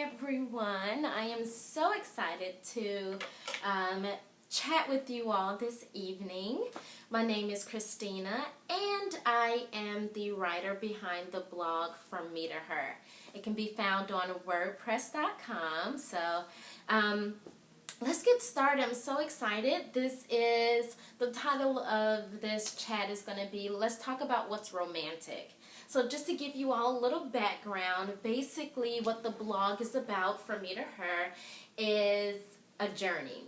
everyone. I am so excited to chat with you all this evening. My name is Christina, and I am the writer behind the blog From Me to Her. It can be found on WordPress.com. So let's get started. I'm so excited. The title of this chat is going to be, let's talk about what's romantic. So just to give you all a little background, basically what the blog is about, From Me to Her, is a journey.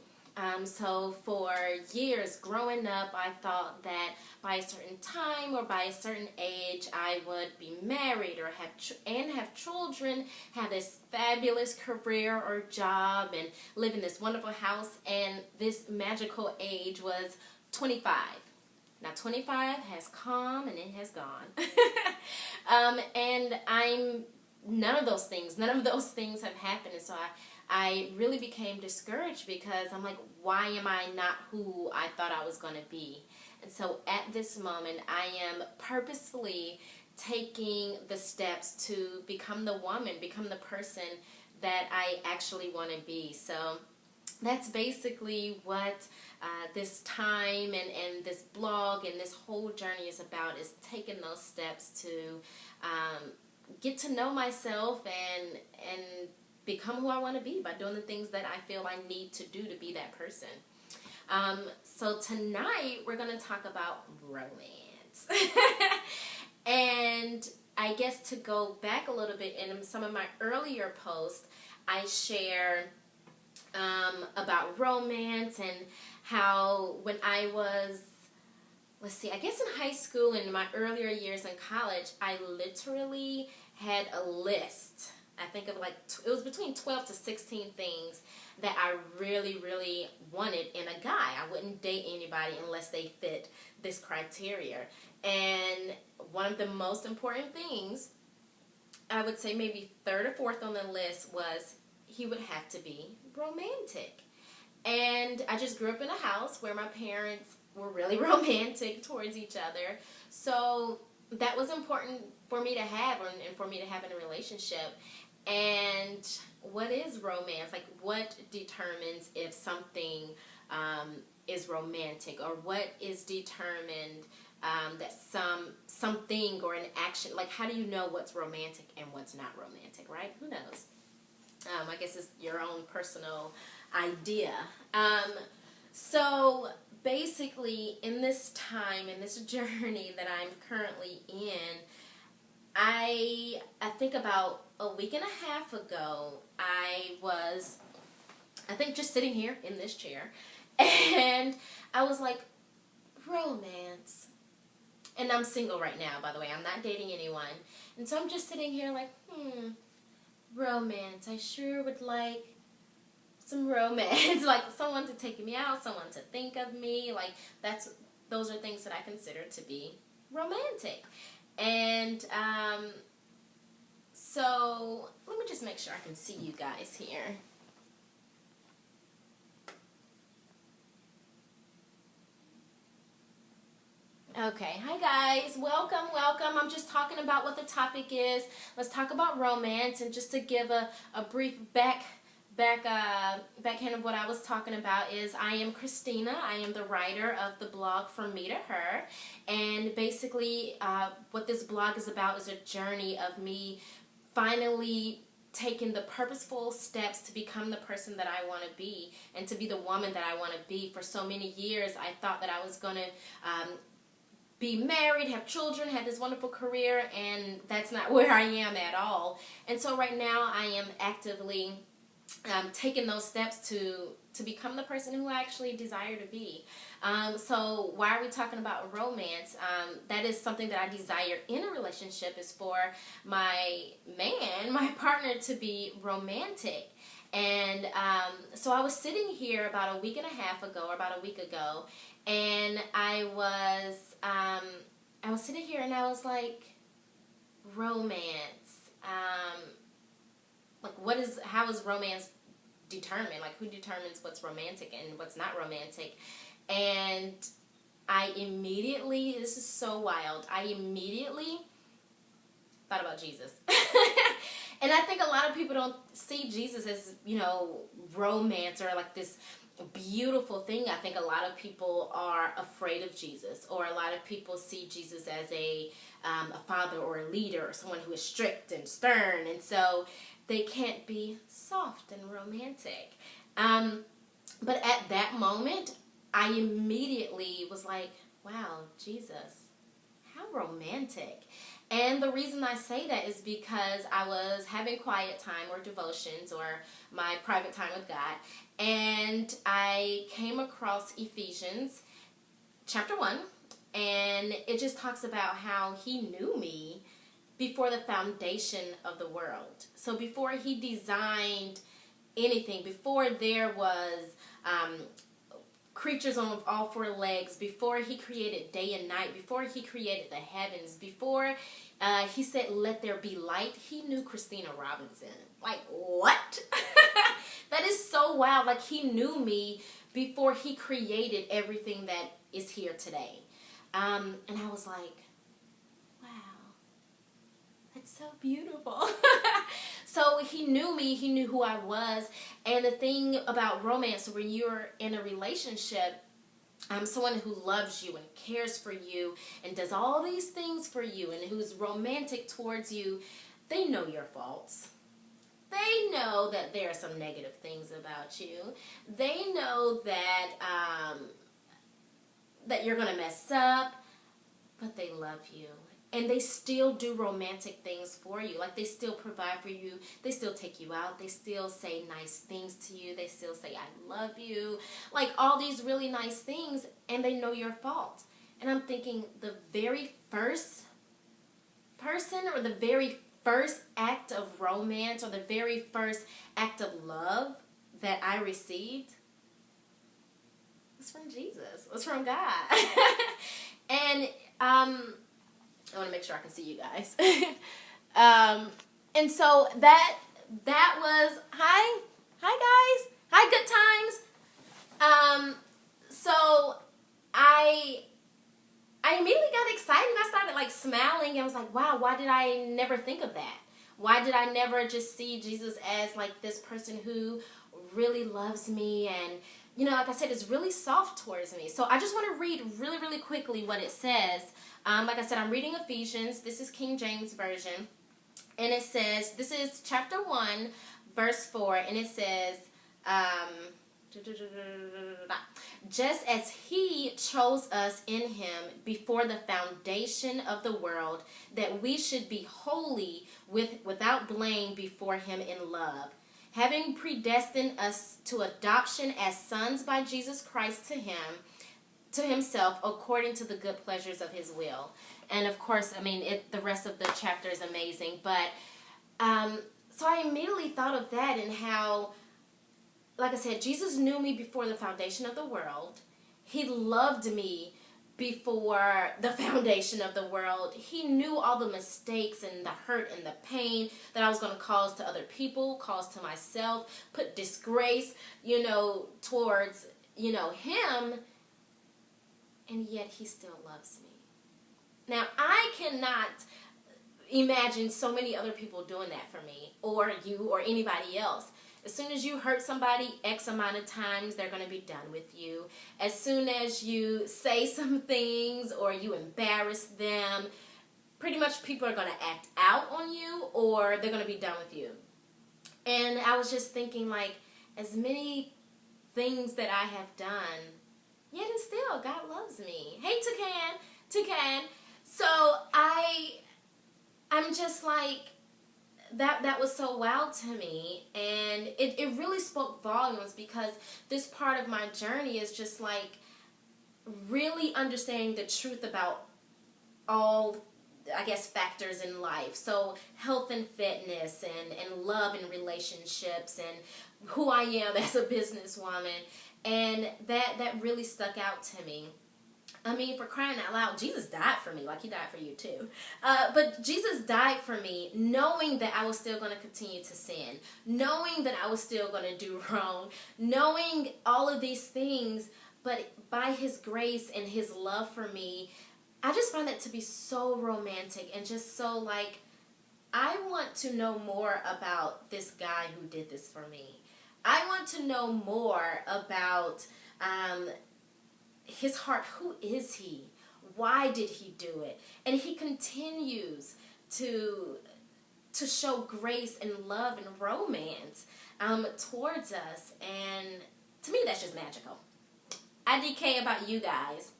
So for years growing up, I thought that by a certain time or by a certain age, I would be married or have children, have this fabulous career or job, and live in this wonderful house. And this magical age was 25. Now 25 has come and it has gone. And none of those things have happened. And so I really became discouraged because I'm like, why am I not who I thought I was going to be? And so at this moment, I am purposefully taking the steps to become the woman, become the person that I actually want to be. So that's basically what this time and this blog and this whole journey is about, is taking those steps to get to know myself and become who I want to be by doing the things that I feel I need to do to be that person. So tonight we're going to talk about romance. And I guess to go back a little bit, in some of my earlier posts, I share about romance and how when I was, I guess in high school and in my earlier years in college, I literally had a list. I think of it was between 12 to 16 things that I really, really wanted in a guy. I wouldn't date anybody unless they fit this criteria. And one of the most important things, I would say maybe third or fourth on the list, was he would have to be romantic. And I just grew up in a house where my parents were really romantic towards each other. So that was important for me to have, and for me to have in a relationship. And what is romance? Like, what determines if something is romantic, or what is determined that something or an action, like, how do you know what's romantic and what's not romantic, right? Who knows? I guess it's your own personal idea. So basically, in this time, in this journey that I'm currently in, I think about a week and a half ago, I was, just sitting here in this chair, and I was like, romance. And I'm single right now, by the way. I'm not dating anyone. And so I'm just sitting here like, romance. I sure would like some romance. Like, someone to take me out, someone to think of me. Like, those are things that I consider to be romantic. And so let me just make sure I can see you guys here. Okay, hi guys, welcome. I'm just talking about what the topic is. Let's talk about romance, and just to give a brief backhand of what I was talking about is, I am Christina. I am the writer of the blog From Me to Her, and basically what this blog is about is a journey of me finally taking the purposeful steps to become the person that I want to be, and to be the woman that I want to be. For so many years, I thought that I was going to be married, have children, have this wonderful career, and that's not where I am at all. And so right now I am actively taking those steps to become the person who I actually desire to be. So why are we talking about romance? That is something that I desire in a relationship, is for my partner, to be romantic. And so I was sitting here about a week and a half ago, or about a week ago, and I was sitting here and I was like, romance. Like, how is romance determined? Like, who determines what's romantic and what's not romantic? And I immediately, this is so wild, I immediately thought about Jesus. And I think a lot of people don't see Jesus as, romance or like this beautiful thing. I think a lot of people are afraid of Jesus, or a lot of people see Jesus as a father or a leader or someone who is strict and stern, and so they can't be soft and romantic. But at that moment, I immediately was like, wow, Jesus, how romantic. And the reason I say that is because I was having quiet time or devotions or my private time with God, and I came across Ephesians chapter 1, and it just talks about how he knew me before the foundation of the world. So before he designed anything, before there was creatures on all four legs, before he created day and night, before he created the heavens, before he said, let there be light, he knew Christina Robinson. Like, what? That is so wild. Like, he knew me before he created everything that is here today. And I was like, wow, that's so beautiful. So he knew me, he knew who I was. And the thing about romance, when you're in a relationship, someone who loves you and cares for you and does all these things for you and who's romantic towards you, they know your faults. They know that there are some negative things about you. They know that that you're going to mess up, but they love you. And they still do romantic things for you. Like, they still provide for you. They still take you out. They still say nice things to you. They still say, I love you. Like, all these really nice things, and they know your fault. And I'm thinking, the very first person or the very first act of romance or the very first act of love that I received was from Jesus. It was from God. And, I want to make sure I can see you guys. And so that was, hi guys, hi, good times. So I immediately got excited. I started like smiling. I was like, wow, why did I never think of that? Why did I never just see Jesus as like this person who really loves me and, like I said, is really soft towards me. So I just want to read really, really quickly what it says. Like I said, I'm reading Ephesians. This is King James Version. And it says, this is chapter 1, verse 4. And it says, just as he chose us in him before the foundation of the world, that we should be holy without blame before him in love, having predestined us to adoption as sons by Jesus Christ to himself, according to the good pleasures of his will. And of course, the rest of the chapter is amazing. But so I immediately thought of that and how, like I said, Jesus knew me before the foundation of the world. He loved me before the foundation of the world. He knew all the mistakes and the hurt and the pain that I was going to cause to other people, cause to myself, put disgrace, towards, him. And yet he still loves me. Now, I cannot imagine so many other people doing that for me, or you, or anybody else. As soon as you hurt somebody X amount of times, they're going to be done with you. As soon as you say some things or you embarrass them, pretty much people are going to act out on you, or they're going to be done with you. And I was just thinking, like, as many things that I have done, yet and still, God loves me. Hey, Toucan. So I'm just like, that was so wild to me. And it really spoke volumes, because this part of my journey is just like really understanding the truth about all, I guess, factors in life. So health and fitness and love and relationships and who I am as a businesswoman. And that really stuck out to me. For crying out loud, Jesus died for me, like he died for you too. But Jesus died for me knowing that I was still going to continue to sin, knowing that I was still going to do wrong, knowing all of these things. But by his grace and his love for me, I just find that to be so romantic and just so like I want to know more about this guy who did this for me. I want to know more about his heart. Who is he? Why did he do it? And he continues to show grace and love and romance towards us. And to me, that's just magical. IDK about you guys.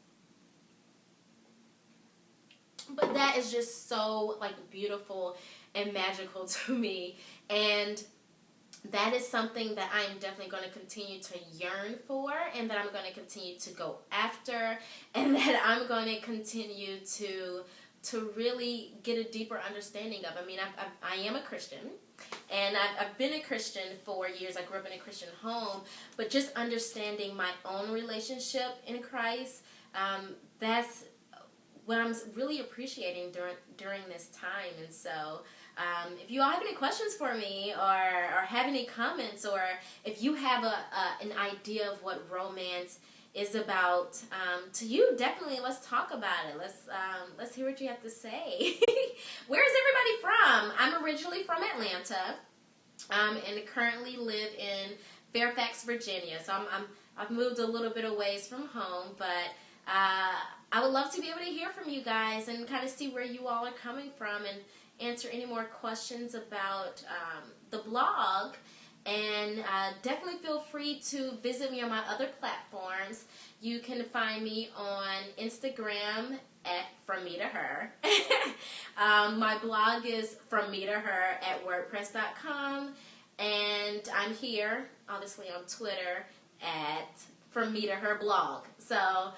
But that is just so like beautiful and magical to me. And that is something that I'm definitely going to continue to yearn for, and that I'm going to continue to go after, and that I'm going to continue to really get a deeper understanding of. I mean, I am a Christian, and I've been a Christian for years. I grew up in a Christian home, but just understanding my own relationship in Christ, that's what I'm really appreciating during this time. And so if you all have any questions for me, or have any comments, or if you have an idea of what romance is about to you, definitely let's talk about it. Let's hear what you have to say. Where is everybody from? I'm originally from Atlanta, and currently live in Fairfax, Virginia. So I've moved a little bit away from home, but I would love to be able to hear from you guys and kind of see where you all are coming from, and answer any more questions about the blog. And definitely feel free to visit me on my other platforms. You can find me on Instagram at From Me to Her. My blog is From Me to Her at WordPress.com. And I'm here, obviously, on Twitter at From Me to Her blog. So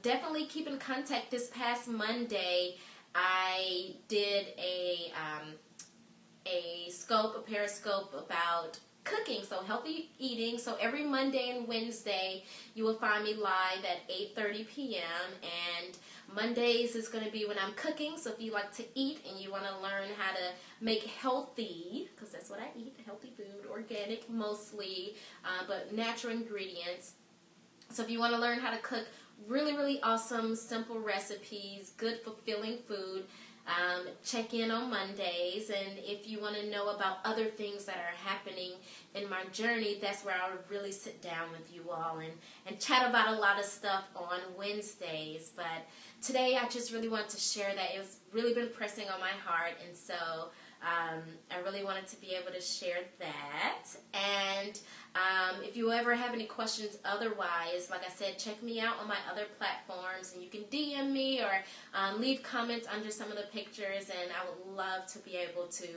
definitely keep in contact. This past Monday, I did a periscope about cooking, so healthy eating. So every Monday and Wednesday, you will find me live at 8:30 p.m. And Mondays is going to be when I'm cooking. So if you like to eat and you want to learn how to make healthy, because that's what I eat, healthy food, organic mostly, but natural ingredients. So if you want to learn how to cook really, really awesome, simple recipes, good, fulfilling food, check in on Mondays. And if you want to know about other things that are happening in my journey, that's where I'll really sit down with you all and chat about a lot of stuff on Wednesdays. But today I just really want to share that. It's really been pressing on my heart, and so I really wanted to be able to share that. And if you ever have any questions otherwise, like I said, check me out on my other platforms, and you can DM me or leave comments under some of the pictures, and I would love to be able to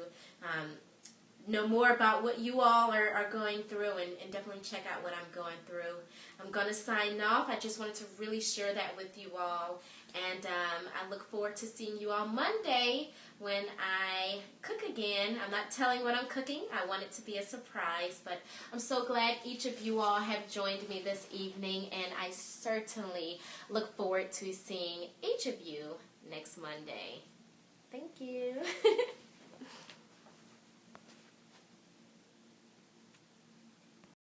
know more about what you all are going through, and definitely check out what I'm going through. I'm going to sign off. I just wanted to really share that with you all, and I look forward to seeing you all Monday when I cook again. I'm not telling what I'm cooking. I want it to be a surprise, but I'm so glad each of you all have joined me this evening, and I certainly look forward to seeing each of you next Monday. Thank you.